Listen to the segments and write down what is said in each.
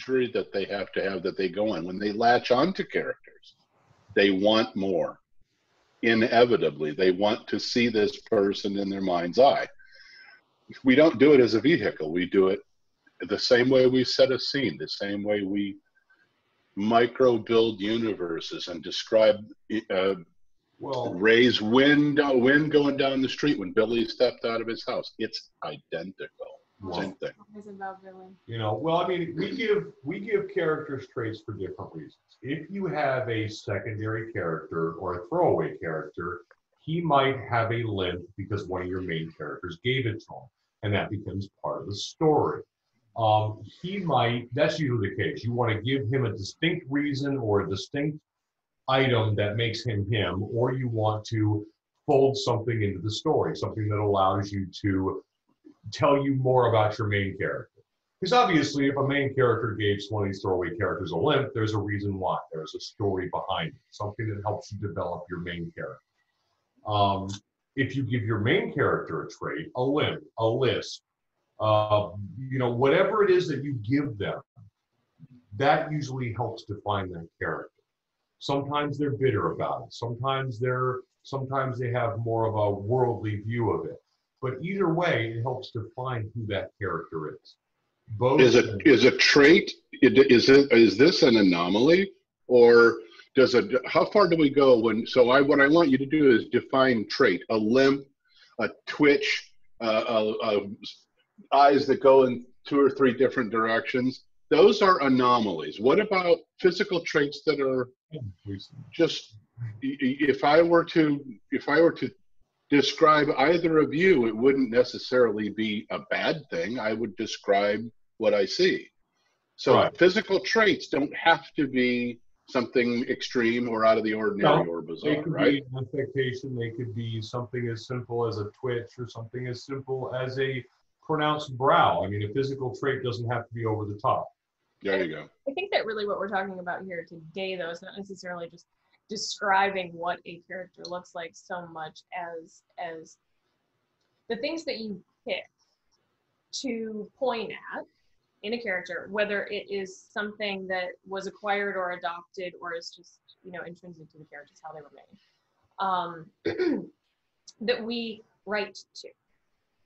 imagery that they have to have that they go on. When they latch onto characters, they want more. Inevitably, they want to see this person in their mind's eye. We don't do it as a vehicle. We do it the same way we set a scene, the same way we micro build universes and describe Ray's wind going down the street when Billy stepped out of his house. It's identical. Same thing. You know, well, I mean, we give characters traits for different reasons. If you have a secondary character or a throwaway character, he might have a limp because one of your main characters gave it to him, and that becomes part of the story. He might, that's usually the case. You want to give him a distinct reason or a distinct item that makes him him, or you want to fold something into the story, something that allows you to tell you more about your main character. Because obviously, if a main character gave one of these throwaway characters a limp, there's a reason why. There's a story behind it, something that helps you develop your main character. If you give your main character a trait, a limp, a lisp, you know, whatever it is that you give them, that usually helps define that character. Sometimes they're bitter about it. Sometimes they have more of a worldly view of it. But either way, it helps define who that character is. Both is a trait? Is this an anomaly, or does it? How far do we go when? So what I want you to do is define trait: a limp, a twitch, eyes that go in 2 or 3 different directions. Those are anomalies. What about physical traits that are just? If I were to describe either of you, it wouldn't necessarily be a bad thing. I would describe what I see. So right. Physical traits don't have to be something extreme or out of the ordinary or bizarre, they could right? be an affectation. They could be something as simple as a twitch or something as simple as a pronounced brow. I mean, a physical trait doesn't have to be over the top. There you go. I think that really what we're talking about here today, though, is not necessarily just describing what a character looks like so much as the things that you pick to point at in a character, whether it is something that was acquired or adopted or is just, you know, intrinsic to the characters, how they were made, that we write to,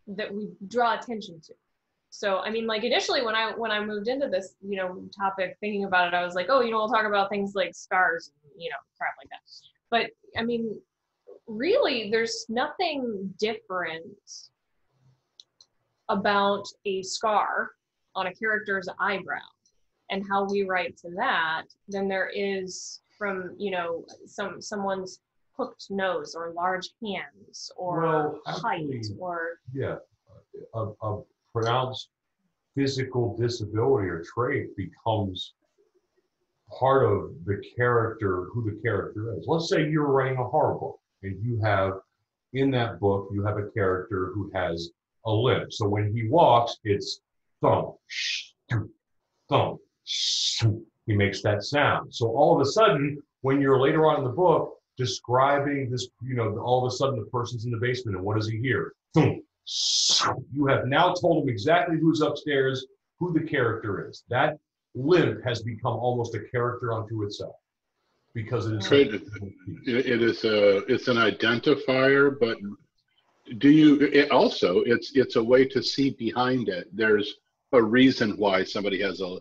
that we draw attention to. So, I mean, like initially when I moved into this, you know, topic, thinking about it, I was like, oh, you know, we'll talk about things like scars, and, you know, crap like that. But I mean, really, there's nothing different about a scar on a character's eyebrow and how we write to that than there is from, you know, someone's hooked nose or large hands or height or a pronounced physical disability or trait becomes part of the character, who the character is. Let's say you're writing a horror book and you have, in that book, you have a character who has a limp. So when he walks, it's thump, thump, he makes that sound. So all of a sudden, when you're later on in the book describing this, you know, all of a sudden the person's in the basement and what does he hear? Thump. You have now told him exactly who's upstairs, who the character is. That limp has become almost a character unto itself because it is. It's an identifier, but it's a way to see behind it. There's a reason why somebody has a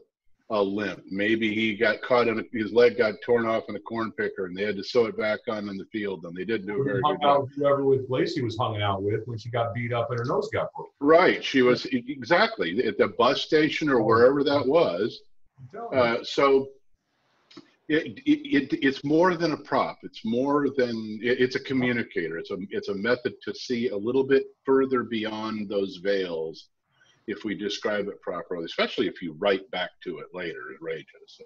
limp. Maybe he got caught in his leg got torn off in a corn picker and they had to sew it back on in the field and they didn't do a very good job. Whoever with Glacia was hanging out with when she got beat up and her nose got broken. Right. She was exactly at the bus station or wherever that was. So it's more than a prop. It's more than it's a communicator. It's a method to see a little bit further beyond those veils if we describe it properly, especially if you write back to it later in Rages. So.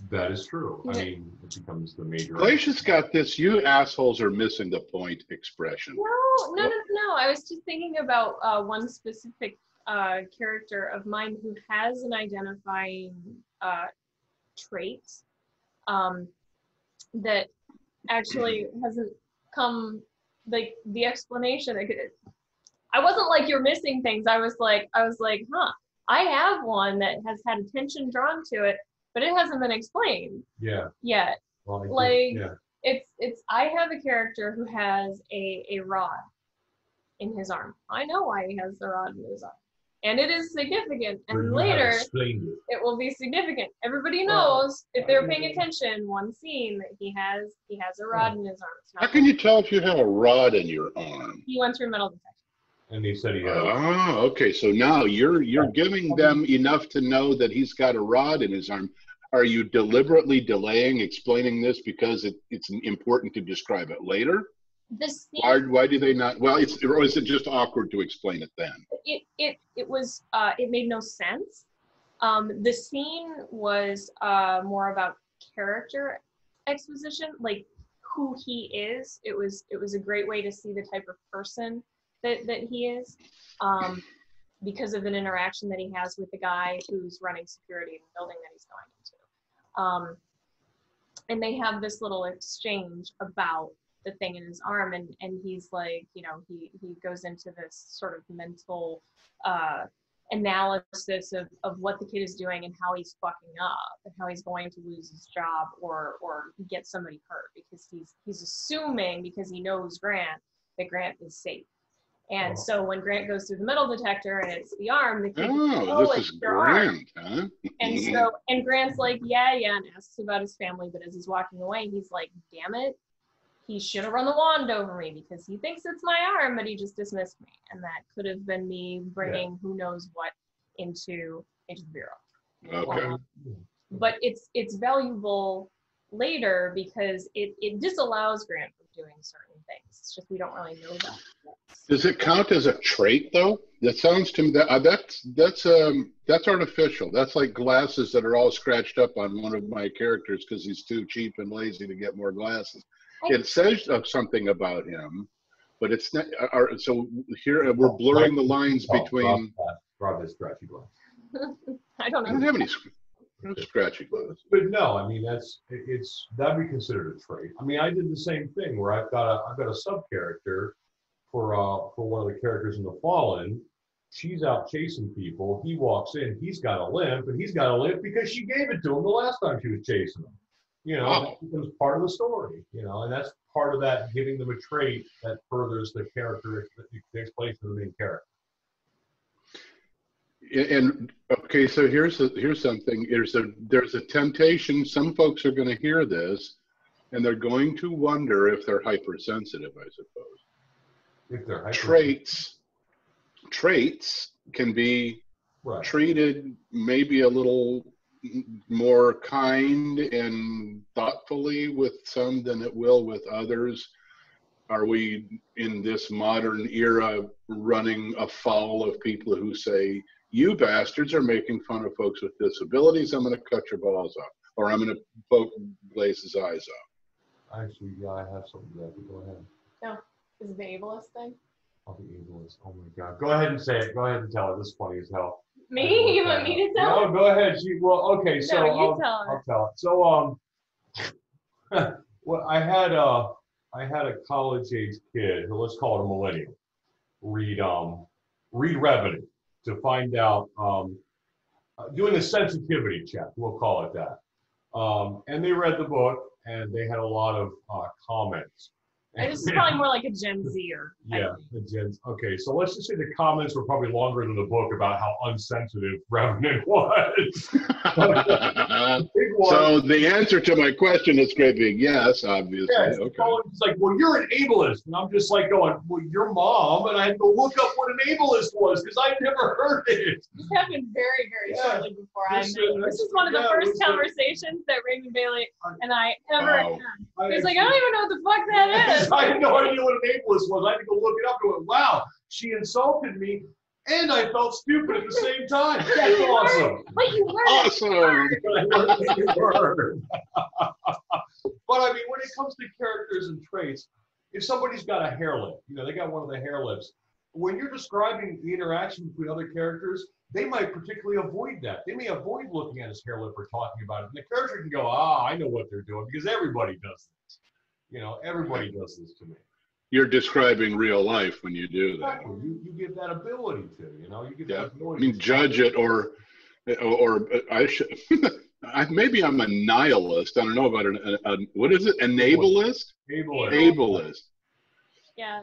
That is true. I mean, it becomes the major. Glacia's got this, you assholes are missing the point expression. No. I was just thinking about one specific character of mine who has an identifying trait that actually hasn't come, like the explanation. I wasn't like, you're missing things. I was like, huh, I have one that has had attention drawn to it, but it hasn't been explained yet. Well, It's I have a character who has a rod in his arm. I know why he has the rod in his arm. And it is significant. And later it will be significant. Everybody knows if they're paying attention, one scene that he has a rod in his arm. How can you tell if you have a rod in your arm? He went through metal detector. And he said he had. Ah, okay. So now you're giving them enough to know that he's got a rod in his arm. Are you deliberately delaying explaining this because it's important to describe it later? Why do they not? Well, or is it just awkward to explain it then? It made no sense. The scene was more about character exposition, like who he is. It was a great way to see the type of person that he is, because of an interaction that he has with the guy who's running security in the building that he's going into. And they have this little exchange about the thing in his arm, and he's like, he goes into this sort of mental analysis of what the kid is doing and how he's fucking up and how he's going to lose his job or get somebody hurt, because he's assuming, because he knows Grant, that Grant is safe. And so when Grant goes through the metal detector and it's the arm, the kid this is Grant, huh? And Grant's like, yeah, and asks about his family, but as he's walking away, he's like, damn it, he should have run the wand over me because he thinks it's my arm, but he just dismissed me. And that could have been me bringing who knows what into the bureau. Okay. But it's valuable later because it disallows Grant from doing certain things. It's just we don't really know that. Does it count as a trait though? That sounds to me that's artificial. That's like glasses that are all scratched up on one of my characters because he's too cheap and lazy to get more glasses. It says something about him, but it's not. So here we're blurring the lines between. Rob has scratchy glasses. I don't don't have any scratchy glasses. But no, I mean that'd be considered a trait. I mean, I did the same thing where I've got a sub character for one of the characters in The Fallen. She's out chasing people. He walks in. He's got a limp, and he's got a limp because she gave it to him the last time she was chasing him. That becomes part of the story. And that's part of that, giving them a trait that furthers the character, the explanation of the main character. And okay, so here's something. There's a temptation. Some folks are going to hear this, and they're going to wonder if they're hypersensitive, I suppose. If they're traits can be treated maybe a little more kind and thoughtfully with some than it will with others. Are we in this modern era running afoul of people who say, you bastards are making fun of folks with disabilities, I'm going to cut your balls off, or I'm going to poke Glace's eyes out? Actually, yeah, I have something to that, but go ahead. No. Is it the ableist thing? Oh, the ableist. Oh my God. Go ahead and say it. Go ahead and tell it. This is funny as hell. Me? You want me to tell it? No, go ahead. Okay, so no, tell I'll tell it. So well, I had a college-age kid, who, let's call it a millennial, read Revenant to find out, doing a sensitivity check, we'll call it that. And they read the book, and they had a lot of comments. This is probably more like a Gen Zer. Yeah, the Gen. Okay, so let's just say the comments were probably longer than the book about how unsensitive Revenant was. So the answer to my question is going to be yes, obviously. Yes, okay. It's like, well, you're an ableist, and I'm just like going, well, your mom, and I had to look up what an ableist was because I'd never heard it. This happened very, very shortly before I met you. This is one of the first conversations that Raymond Bayly and I ever had. He's like, I don't even know what the fuck that is. I had no idea what an ableist was. I had to go look it up and went, wow, she insulted me, and I felt stupid at the same time. That's awesome. But you learned. Awesome. But I mean, when it comes to characters and traits, if somebody's got a hair lip, they got one of the hair lips, when you're describing the interaction between other characters, they might particularly avoid that. They may avoid looking at his hair lip or talking about it. And the character can go, I know what they're doing because everybody does this. Everybody does this to me. you're describing real life when you do that. You give that ability to, you give that I ability. mean, judge it, or I should. Maybe I'm a nihilist. I don't know about what is it? Enablist? Ableist. Yeah.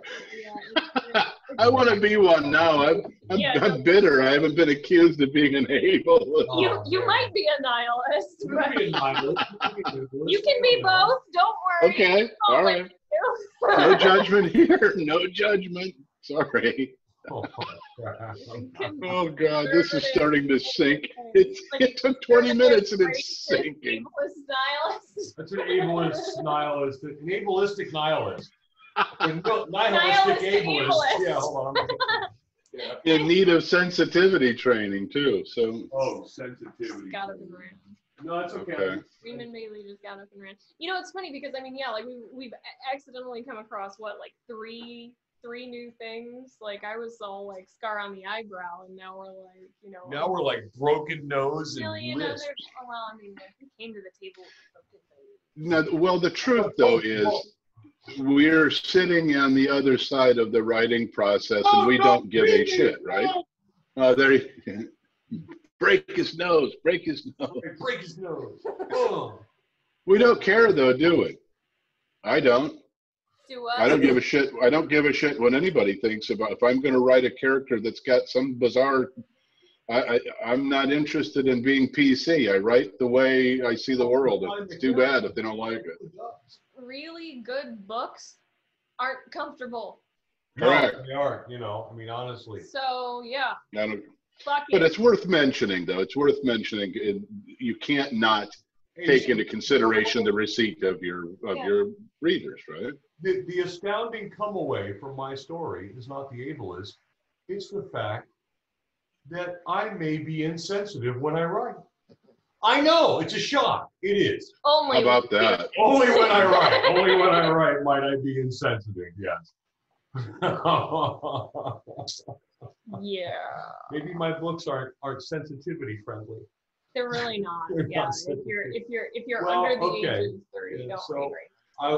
I want to be one now. I'm bitter. I haven't been accused of being an ableist. You might be a nihilist. You can be a nihilist. You can be both. Don't worry. Okay. All right. No judgment here. No judgment. Sorry. Oh God, this is starting to sink. It took 20 minutes and it's sinking. That's an ableist nihilist. An ableistic nihilist. Nihilistic ableist. Yeah, hold on. Yeah. In need of sensitivity training too. So. Sensitivity. Got up and ran. No, it's okay. Raymond Bayly just got up and ran. It's funny because we've accidentally come across three new things. Like I was all like scar on the eyebrow, and now we're like, Now we're like broken nose and wrist. We came to the table with something. No, well, the truth though is, we're sitting on the other side of the writing process, and we don't give a shit, right? Break his nose. Break his nose. Break his nose. Oh. We don't care though, do we? I don't. I don't give a shit. I don't give a shit what anybody thinks about. If I'm going to write a character that's got some bizarre, I'm not interested in being PC. I write the way I see the world. It's too bad if they don't like it. Really good books aren't comfortable. Correct. No, they aren't. Honestly. So yeah. But it's worth mentioning, though. It's worth mentioning. You can't not take into consideration the receipt of your readers, right? The astounding come away from my story is not the ableist. It's the fact that I may be insensitive when I write. I know, it's a shock. It is. Only How about that? Only when I write. Only when I write might I be insensitive, yes. Yeah. Maybe my books aren't sensitivity friendly. They're really not. They're not if you're under the age of 30, Yeah, don't so read. I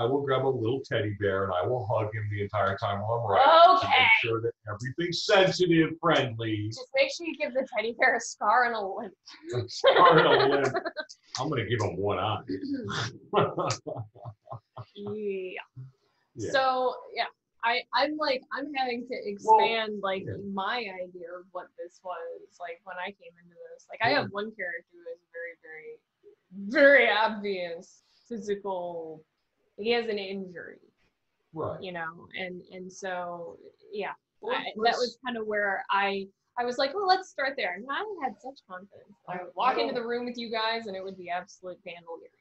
will grab a little teddy bear and I will hug him the entire time while I'm writing to make sure that everything's sensitive, friendly. Just make sure you give the teddy bear a scar and a limp. A scar and a limp. I'm gonna give him one eye. Yeah. So yeah, I'm having to expand my idea of what this was like when I came into this. Like I have one character who is very, very, very obvious physical. He has an injury, right? And so yeah, that was kind of where I was like, well, let's start there. And I had such confidence. I would walk into the room with you guys, and it would be absolute pandemonium.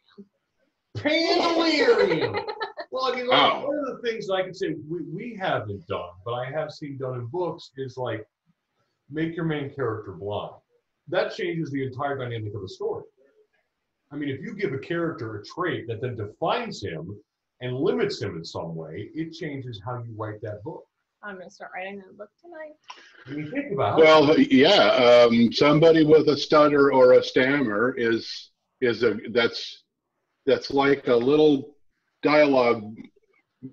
Pandemonium. Well, one of the things I can say we haven't done, but I have seen done in books is like make your main character blind. That changes the entire dynamic of the story. I mean, if you give a character a trait that then defines him and limits him in some way, it changes how you write that book. I'm going to start writing that book tonight. I mean, think about somebody with a stutter or a stammer that's like a little dialogue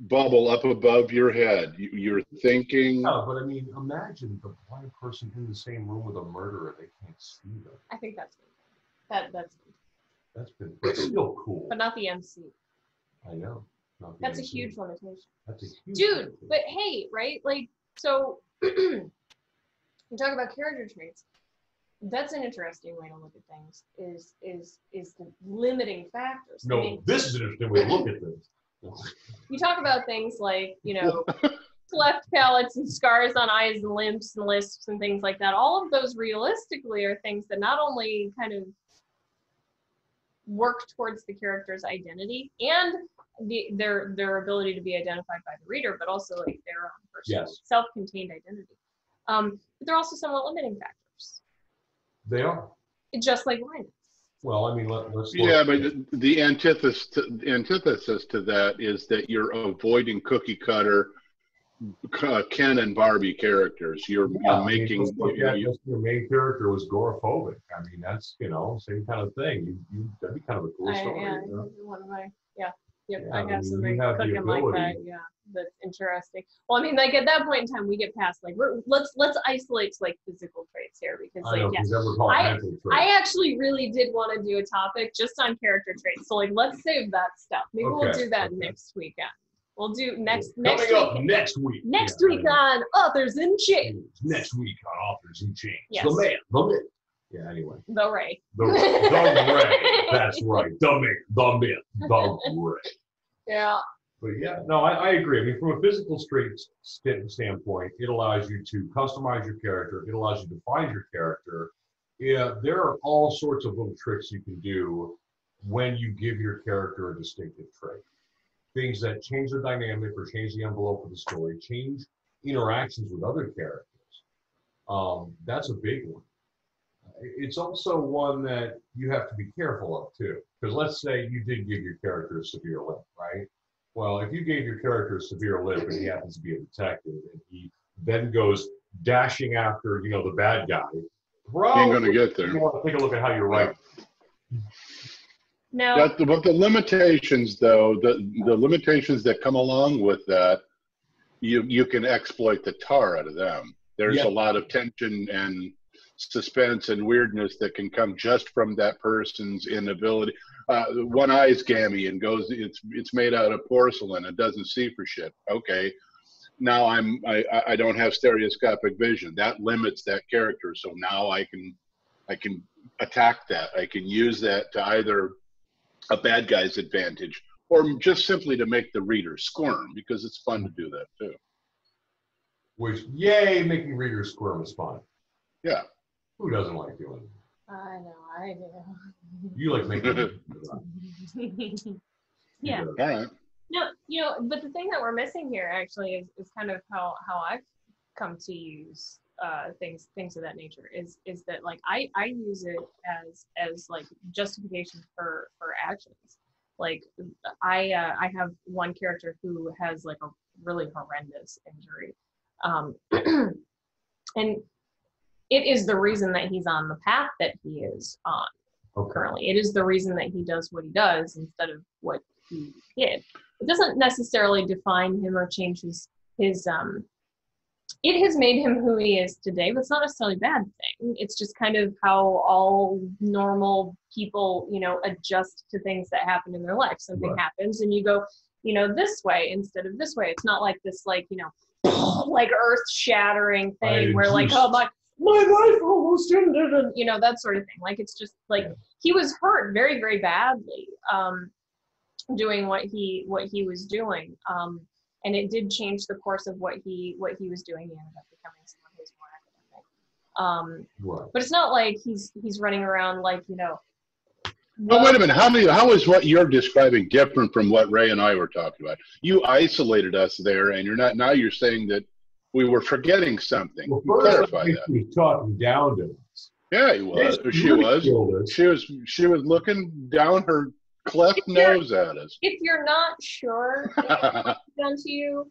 bubble up above your head. You're thinking. No, but I mean, imagine the blind person in the same room with a murderer. They can't see them. I think that's good. That's still cool. But not the MC. I know. That's a huge limitation. That's a huge Dude, limitation. but hey, right? Like, so you talk about character traits. That's an interesting way to look at things. Is the limiting factors. No, I mean, this is an interesting way to look at this. You talk about things like, cleft palates and scars on eyes and limbs and lisps and things like that. All of those realistically are things that not only kind of work towards the character's identity and their ability to be identified by the reader, but also like their own personal self-contained identity. But they're also somewhat limiting factors. They are. Just like blindness. Well, I mean, let's. Yeah, but the antithesis to that is that you're avoiding cookie cutter Ken and Barbie characters. You're making. Your main character was agoraphobic. I mean, that's same kind of thing. That'd be kind of a cool story. One of my Yep, Yeah, I I have mean, something you have the cooking like that. ability. Yeah, that's interesting. Well, I mean, like at that point in time, we get past like let's isolate like physical traits here because I like know, yeah, because then we're calling mental traits. I actually really did want to do a topic just on character traits. So like let's save that stuff. Maybe we'll Okay, do that okay. next weekend. We'll do next Coming week. up next week. Next Yeah, week on Authors in Chains. Next week on Authors in Chains. Yes. The man, the myth. Yeah, anyway. The Ray. The Ray. That's right. The myth, the myth, the Ray. Yeah. But yeah, no, I agree. I mean, from a physical standpoint, it allows you to customize your character. It allows you to find your character. Yeah, there are all sorts of little tricks you can do when you give your character a distinctive trait. Things that change the dynamic or change the envelope of the story, change interactions with other characters. That's a big one. It's also one that you have to be careful of too. Because let's say you did give your character a severe limp, right? Well, if you gave your character a severe limp and he happens to be a detective and he then goes dashing after, the bad guy, You ain't gonna get there. You want to take a look at how you're writing. No. But the limitations, though, the limitations that come along with that, you can exploit the tar out of them. There's a lot of tension and suspense and weirdness that can come just from that person's inability. One eye's gammy and goes, it's made out of porcelain. It doesn't see for shit. Okay, now I don't have stereoscopic vision. That limits that character. So now I can attack that. I can use that to either a bad guy's advantage or just simply to make the reader squirm, because it's fun to do that too. Which, yay, making readers squirm is fun. Yeah. Who doesn't like doing it? I know, I do. You like making Yeah. All right. No, but the thing that we're missing here actually is kind of how I've come to use things of that nature is that like I use it as like justification for actions. Like I have one character who has like a really horrendous injury, and it is the reason that he's on the path that he is on currently. It is the reason that he does what he does instead of what he did. It doesn't necessarily define him or change his it has made him who he is today, but it's not necessarily a bad thing. It's just kind of how all normal people, adjust to things that happen in their life. Something happens and you go, this way instead of this way. It's not like this, like, like earth-shattering thing where like, oh, my life almost ended, and, that sort of thing. Like, it's just like he was hurt very, very badly doing what he was doing. And it did change the course of what he was doing. He ended up becoming someone who's more academic. But it's not like he's running around like, Well, wait a minute. How is what you're describing different from what Ray and I were talking about? You isolated us there, and you're saying that we were forgetting something. Well, Clarify that. He was talking down to us. Yeah, he was. She was looking down her cleft nose at us. If you're not sure if it's done to you,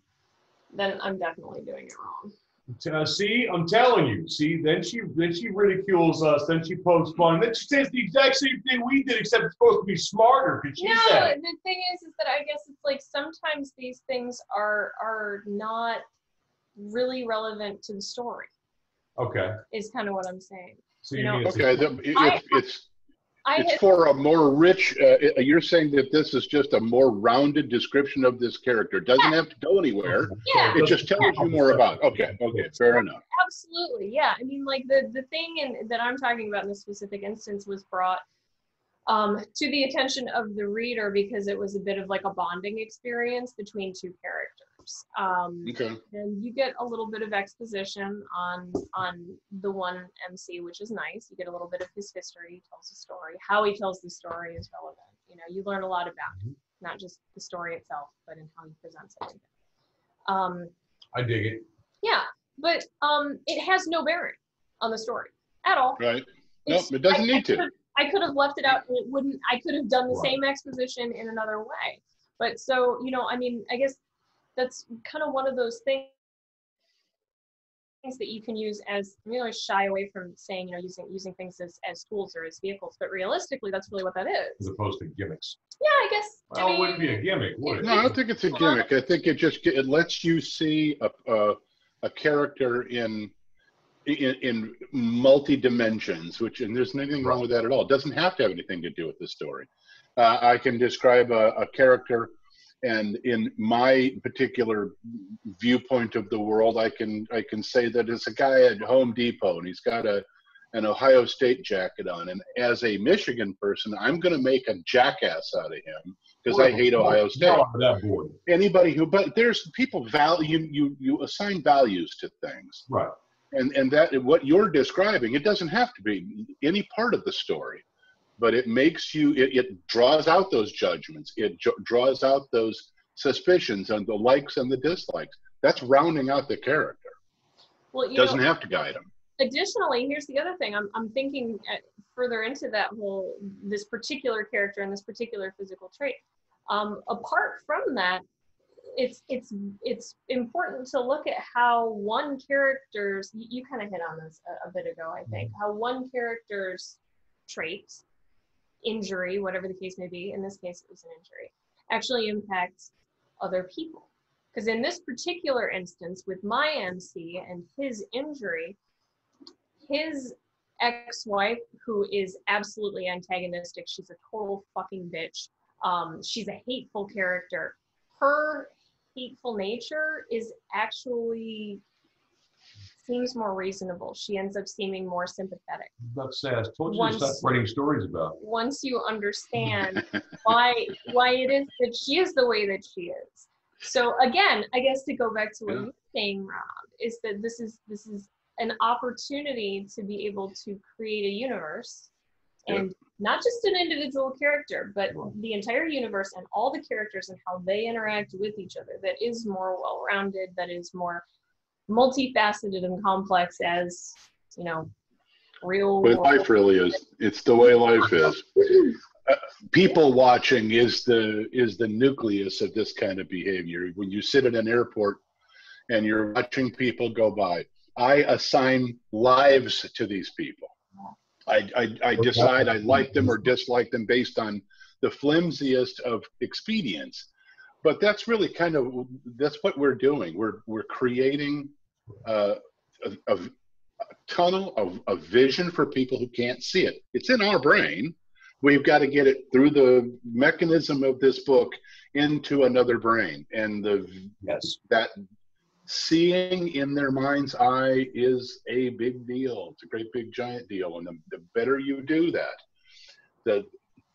then I'm definitely doing it wrong. See, I'm telling you. See, then she ridicules us. Then she pokes fun. Then she says the exact same thing we did, except it's supposed to be smarter. The thing is that I guess it's like sometimes these things are not really relevant to the story. Okay. Is kind of what I'm saying. So it's for a more rich. You're saying that this is just a more rounded description of this character. It doesn't have to go anywhere. Yeah. It just tells you more about. Okay. Fair enough. Absolutely. Yeah. I mean, like the thing that I'm talking about in this specific instance was brought to the attention of the reader because it was a bit of like a bonding experience between two characters. And you get a little bit of exposition on the one MC, which is nice. You get a little bit of his history. He tells the story. How he tells the story is relevant. You learn a lot about him, not just the story itself, but in how he presents it. I dig it. Yeah, but it has no bearing on the story at all. Right. Nope, it doesn't need to. I could have left it out and it wouldn't. I could have done the same exposition in another way. But so, I mean, I guess that's kind of one of those things that you can use as, I'm really shy away from saying, using things as tools or as vehicles, but realistically, that's really what that is. As opposed to gimmicks. Yeah, I guess Well, it wouldn't be a gimmick, would it? No, I don't think it's a gimmick. I think it lets you see a character in multi dimensions, and there's nothing wrong with that at all. It doesn't have to have anything to do with the story. I can describe a character, and in my particular viewpoint of the world, I can say that it's a guy at Home Depot, and he's got an Ohio State jacket on, and as a Michigan person, I'm going to make a jackass out of him because I hate Ohio State. Anybody but there's people you assign values to things, right? And that what you're describing, it doesn't have to be any part of the story, but it makes you, it draws out those judgments. It draws out those suspicions and the likes and the dislikes. That's rounding out the character. Well, doesn't have to guide them. Additionally, here's the other thing. I'm thinking further into that this particular character and this particular physical trait. Apart from that, it's important to look at how one character's, you kind of hit on this a bit ago, I think, how one character's trait, injury, whatever the case may be, in this case it was an injury, actually impacts other people. Because in this particular instance, with my MC and his injury, his ex-wife, who is absolutely antagonistic, she's a total fucking bitch, she's a hateful character, her hateful nature is actually seems more reasonable. She ends up seeming more sympathetic. About to say, I told you to stop writing stories about. Once you understand why it is that she is the way that she is. So again, I guess to go back to what you're saying, Rob, is that this is an opportunity to be able to create a universe, and not just an individual character, but the entire universe and all the characters and how they interact with each other that is more well-rounded, that is more multifaceted and complex as, real But life really is. It's the way life is. People watching is the nucleus of this kind of behavior. When you sit at an airport and you're watching people go by, I assign lives to these people. I decide I like them or dislike them based on the flimsiest of expedients. But that's really that's what we're doing. We're creating a tunnel of vision for people who can't see it. It's in our brain. We've got to get it through the mechanism of this book into another brain. And that seeing in their mind's eye is a big deal. It's a great big giant deal. And the better you do that, the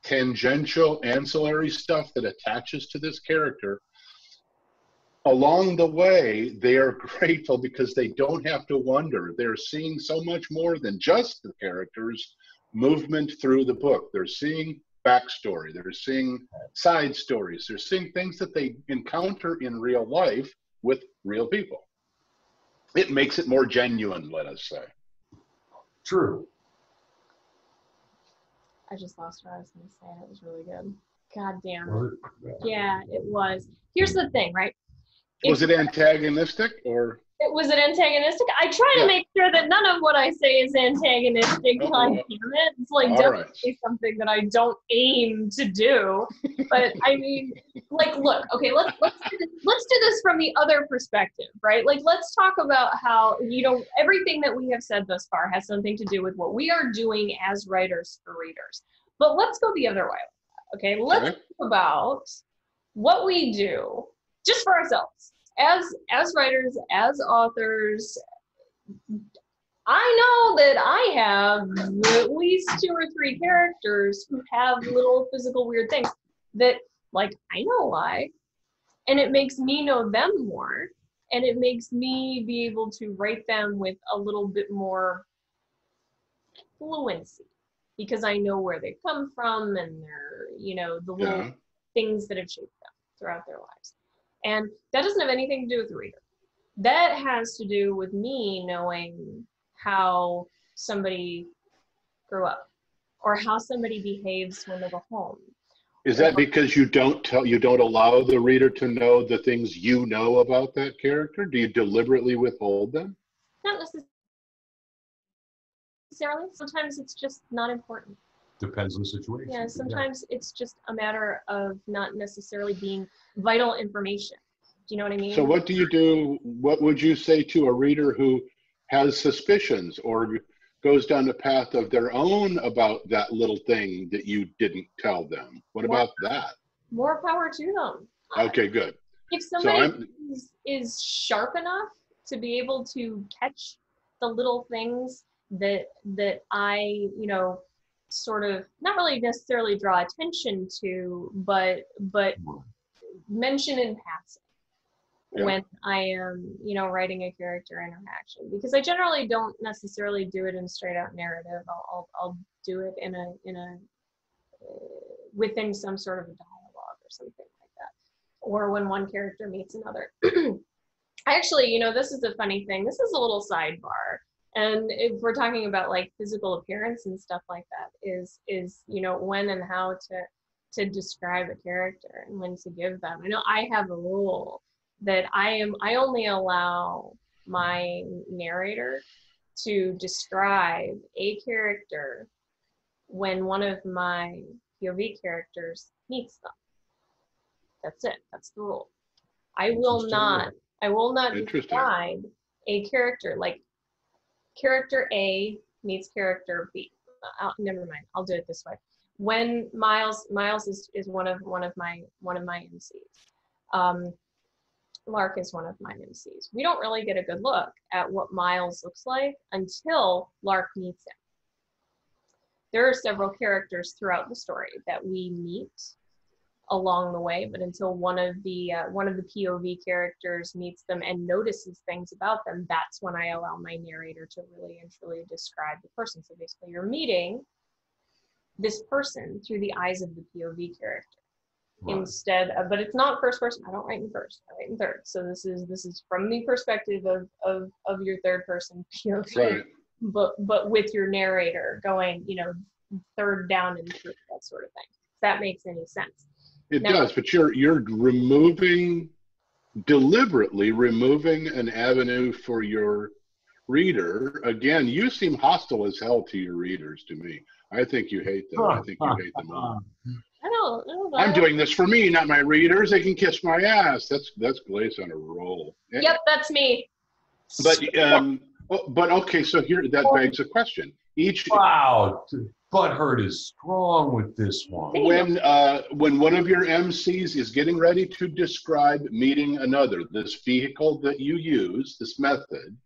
tangential ancillary stuff that attaches to this character, along the way, they are grateful because they don't have to wonder. They're seeing so much more than just the characters' movement through the book. They're seeing backstory. They're seeing side stories. They're seeing things that they encounter in real life with real people. It makes it more genuine, let us say. True. I just lost what I was going to say. It was really good. God damn it. Yeah, it was. Here's the thing, right? Was it antagonistic or? Was it antagonistic? I try to make sure that none of what I say is antagonistic. God damn it. It's like, don't say something that I don't aim to do. But I mean, like, look, okay, let's do this from the other perspective, right? Like, let's talk about how, everything that we have said thus far has something to do with what we are doing as writers for readers. But let's go the other way. Okay, let's talk about what we do just for ourselves. As writers, as authors, I know that I have at least 2 or 3 characters who have little physical weird things that, like, I know why. And it makes me know them more. And it makes me be able to write them with a little bit more fluency because I know where they come from and they're, the little things that have shaped them throughout their lives. And that doesn't have anything to do with the reader. That has to do with me knowing how somebody grew up or how somebody behaves when they go home. Is that because you don't allow the reader to know the things you know about that character? Do you deliberately withhold them? Not necessarily. Sometimes it's just not important. Depends on the situation. Yeah, sometimes it's just a matter of not necessarily being vital information. Do you know what I mean? So what do you do? What would you say to a reader who has suspicions or goes down the path of their own about that little thing that you didn't tell them? What about that? More power to them. Okay, good. If somebody is sharp enough to be able to catch the little things that I, sort of not really necessarily draw attention to, but mention in passing when I am, writing a character interaction, because I generally don't necessarily do it in straight out narrative. I'll do it in a within some sort of a dialogue or something like that, or when one character meets another. Actually, this is a funny thing. This is a little sidebar. And if we're talking about like physical appearance and stuff like that, is when and how to describe a character and when to give them. I know I have a rule that I only allow my narrator to describe a character when one of my POV characters meets them. That's it. That's the rule. I will not describe a character like character A meets character B. Never mind. I'll do it this way. When Miles is one of my MCs. Lark is one of my MCs. We don't really get a good look at what Miles looks like until Lark meets him. There are several characters throughout the story that we meet along the way, but until one of the POV characters meets them and notices things about them, that's when I allow my narrator to really and truly describe the person. So basically, you're meeting this person through the eyes of the POV character. Right. Instead of, but it's not first person. I don't write in first. I write in third. So this is from the perspective of your third person POV, right. But with your narrator going, third down and through, that sort of thing. If that makes any sense. It does, but you're deliberately removing an avenue for your reader. Again, you seem hostile as hell to your readers. To me, I think you hate them. I think you hate them all. I don't know. I'm doing this for me, not my readers. They can kiss my ass. That's Glacia on a roll. Yep, that's me. But okay, so here that begs a question. Wow, butthurt is strong with this one. When one of your MCs is getting ready to describe meeting another, this vehicle that you use, this method,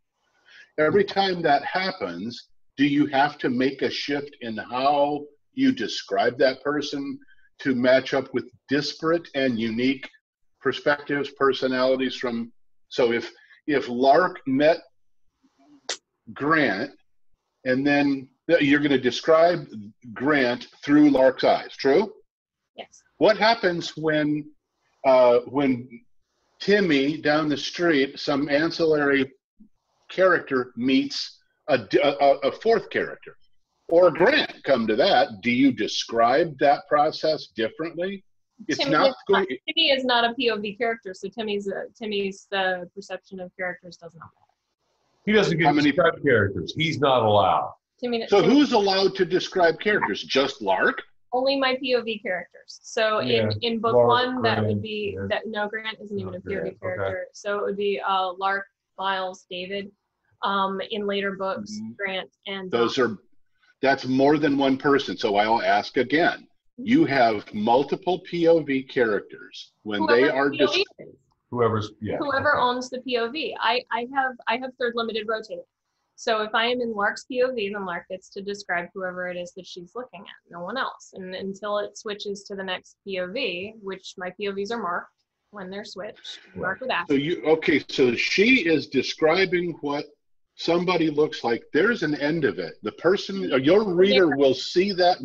every time that happens, do you have to make a shift in how you describe that person to match up with disparate and unique perspectives, personalities from? So if Lark met Grant, and then you're going to describe Grant through Lark's eyes, true? Yes. What happens when Timmy down the street, some ancillary character meets a fourth character, or Grant? Come to that, do you describe that process differently? Timmy is not a POV character, so Timmy's perception of characters does not matter. He doesn't get to describe characters. He's not allowed. Who's allowed to describe characters? Just Lark? Only my POV characters. So in book Lark, one, Grant, that would be no, Grant isn't even a POV character. Okay. So it would be Lark, Miles, David. In later books, Grant and that's more than one person. So I'll ask again. You have multiple POV characters when they are whoever owns the POV. I have third limited rotated. So if I am in Lark's POV, then Lark gets to describe whoever it is that she's looking at, no one else. And until it switches to the next POV, which my POVs are marked when they're switched, marked with asterisk. So she is describing what somebody looks like. There's an end of it. The person, your reader will see that,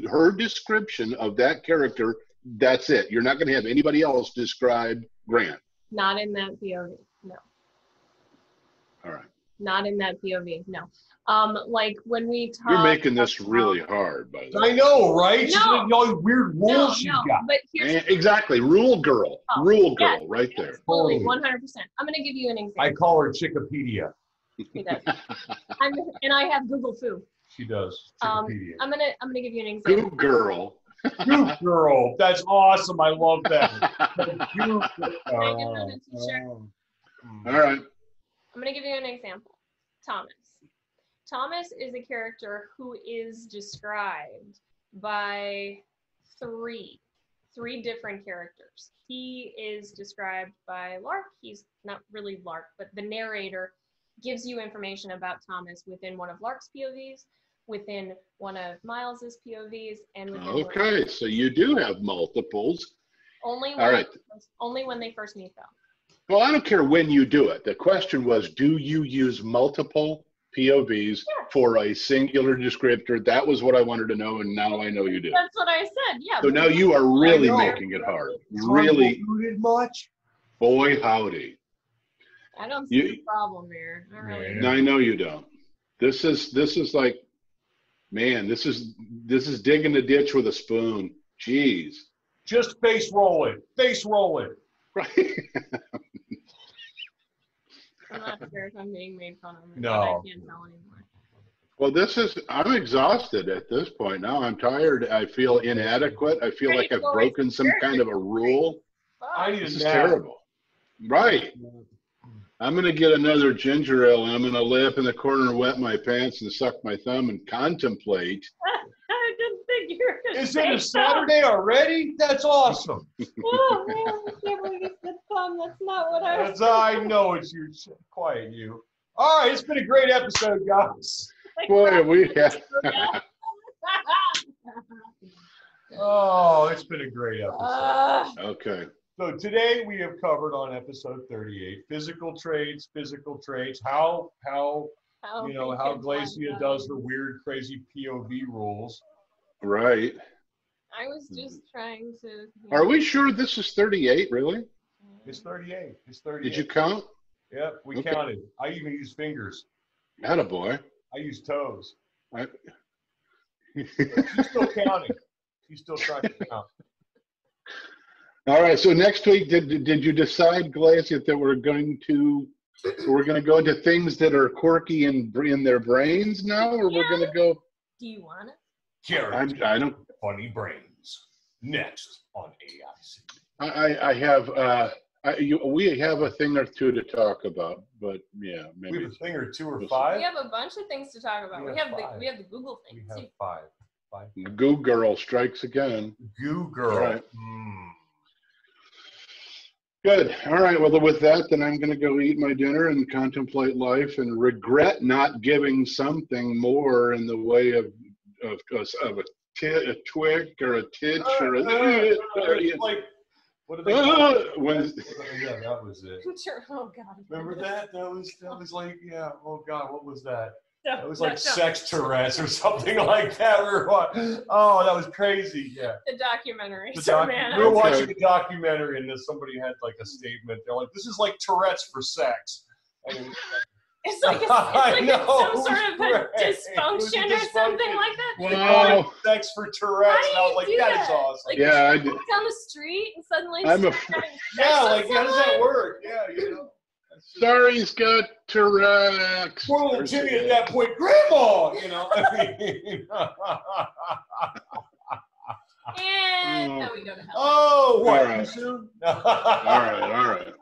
her description of that character, that's it. You're not going to have anybody else describe Grant. Not in that POV, no. All right. Not in that POV, no. Like when we talk. You're making this really hard, by the way. I know, right? No. All these weird rules she's got. But here's exactly, rule girl, right there. Absolutely, 100%. I'm going to give you an example. I call her Chickapedia. He does. And I have Google Foo. She does. I'm Wikipedia. gonna give you an example. Goo girl. Goop girl. That's awesome. I love that. Can I get another t-shirt? All right. I'm gonna give you an example. Thomas. Thomas is a character who is described by three different characters. He is described by Lark. He's not really Lark, but the narrator gives you information about Thomas within one of Lark's POVs, within one of Miles's POVs, and within Okay, so you do have multiples. only when they first meet, though. Well, I don't care when you do it. The question was, do you use multiple POVs for a singular descriptor? That was what I wanted to know, and now I know you do. That's what I said, yeah. So now you are really making it hard. Really, much? boy howdy. I don't see the problem here. I really No, I know you don't. This is like, man, this is digging a ditch with a spoon. Jeez. Just face roll it. Face roll it. Right. I'm not sure if I'm being made fun of. No. I can't tell anymore. Well, I'm exhausted at this point now. I'm tired. I feel inadequate. I feel like I've broken some kind of a rule. I need This a is nap. terrible. Right. I'm going to get another ginger ale, and I'm going to lay up in the corner and wet my pants and suck my thumb and contemplate. I didn't think you were going to Is it a Saturday already? That's awesome. Oh, man, I can't believe you said thumb. That's not what I was I know it's you. Quiet you. All right, it's been a great episode, guys. Boy, we have. Oh, it's been a great episode. Okay. So today we have covered on episode 38 physical traits, how Glacia does her weird, crazy POV rules. Right. I was just trying to. Are we sure this is 38, really? It's 38. It's 38. Did you count? Yep, we Okay. counted. I even used fingers. Attaboy. I used toes. I- She's still counting. She's still trying to count. All right. So next week, did you decide, Glacia, that we're going to go into things that are quirky in their brains now, or we're going to go? Do you want it? Character, I don't. funny brains. Next on AIC. I have. We have a thing or two to talk about, but yeah, maybe. We have a thing or two or We five. have a bunch of things to talk about. We We have have five. the Google We thing have too. five. Goo Girl strikes again. Goo girl. All right. Good. All right. Well, with that, then I'm going to go eat my dinner and contemplate life and regret not giving something more in the way of a twig or a titch or a. Like, what are they? When, Yeah, that was it. Sure. Oh God. Remember that? That was like, yeah. Oh God, what was that? No, That was no, like no. sex Tourette's or something like that. Oh, that was crazy. Yeah. The documentary. The So, doc- man, we were Okay. watching a documentary and then somebody had like a statement. They're like, "This is like Tourette's for sex." And it was it's like, I know, some sort of a right. It was a dysfunction or dysfunction. something like that. Wow. like, sex for Tourette's. And I was like, do "That is that? awesome." Like, Yeah, I you did. walk down the street and suddenly I'm start afraid- having sex Yeah, with like how does that someone? work? Yeah, you know. Sorry, he's got Tourette's. Poor little Jimmy at that point, Grandma, you know. I mean, And now we go to hell. oh, what? All right. Too soon? All right.